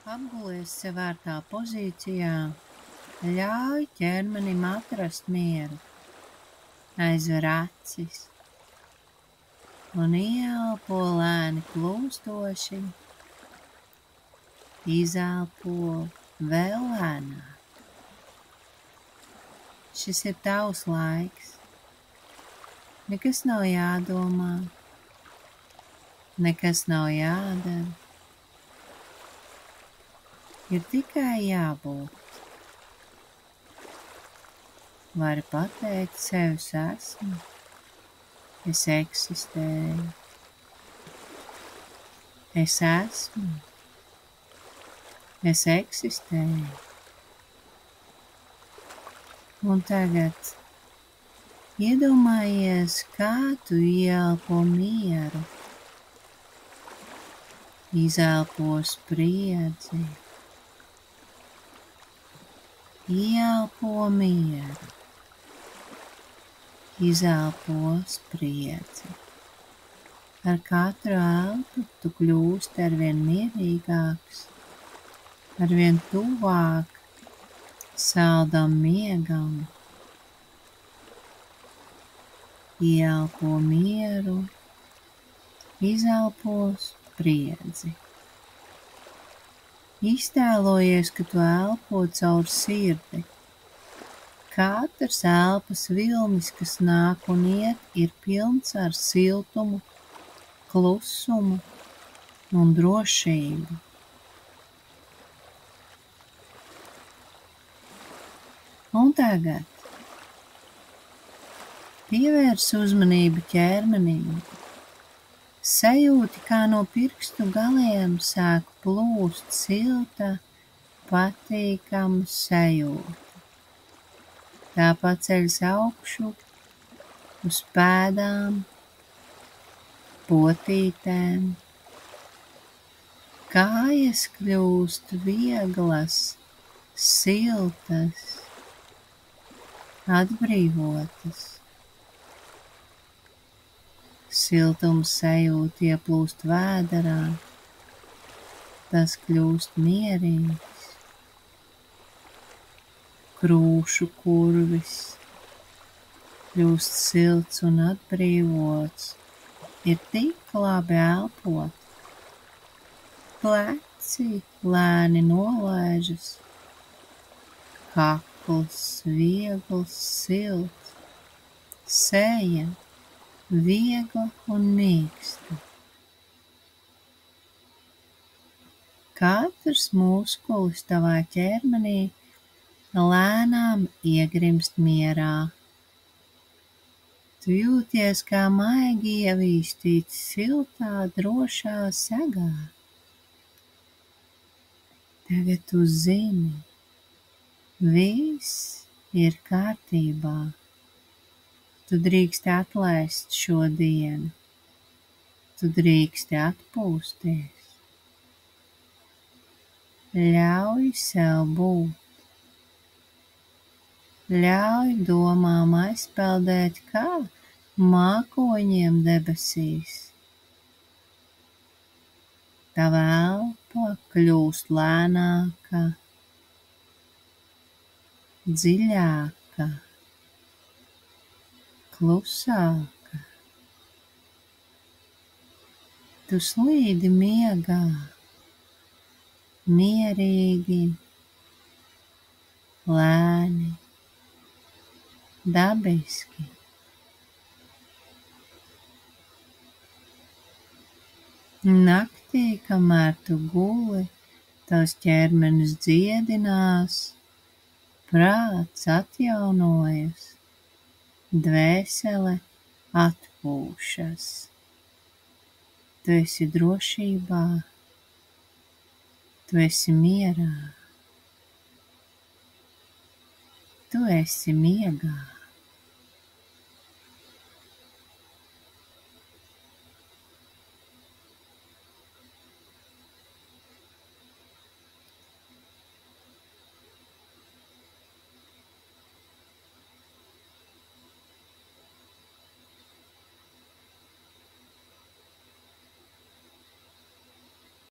Apgulies sev ērtā pozīcijā, ļauj ķermenim atrast mieru, aizver acis un ieelpo lēni plūstoši, izelpo vēl lēnāk. Šis ir tavs laiks, nekas nav jādomā, nekas nav jādara, ir tikai jābūt. Vari pateikt sev, es esmu, es eksistēju, es esmu, es eksistēju. Un tagad iedomājies, kā tu ieelpo mieru, izelpo spriedzi, ieelpo mieru, izelpo spriedzi. Ar katru elpu tu kļūsti arvien mierīgāks, arvien tuvāk saldam miegam. Ieelpo mieru, izelpo spriedzi. Iztēlojies, ka tu elpo caur sirdi. Katrs elpas vilnis, kas nāk un iet, ir pilns ar siltumu, klusumu un drošību. Un tagad pievērs uzmanību ķermenim. Sajūti, kā no pirkstu galiem sāk plūst silta, patīkama sajūta. Tā paceļas augšu uz pēdām, potītēm. Kājas kļūst vieglas, siltas, atbrīvotas. Siltums sajūta ieplūst vēderā, tas kļūst mierīgs. Krūšu kurvis kļūst silts un atbrīvots, ir tik labi elpot. Pleci lēni nolaižas, kakls viegls, silts, seja viegla un mīksta. Katrs muskulis tavā ķermenī lēnām iegrimst mierā. Tu jūties kā maigi ievīstīts siltā, drošā segā. Tagad tu zini, viss ir kārtībā. Tu drīksti atlaist šo dienu. Tu drīksti atpūsties. Ļauj sev būt. Ļauj domām aizpeldēt kā mākoņiem debesīs. Tava elpa kļūst lēnāka, dziļāka, klusāka. Tu slīdi miegā, mierīgi, lēni, dabiski. Naktī, kamēr tu guli, tavs ķermenis dziedinās, prāts atjaunojas, dvēsele atpūšas. Tu esi drošībā, tu esi mierā, tu esi miegā.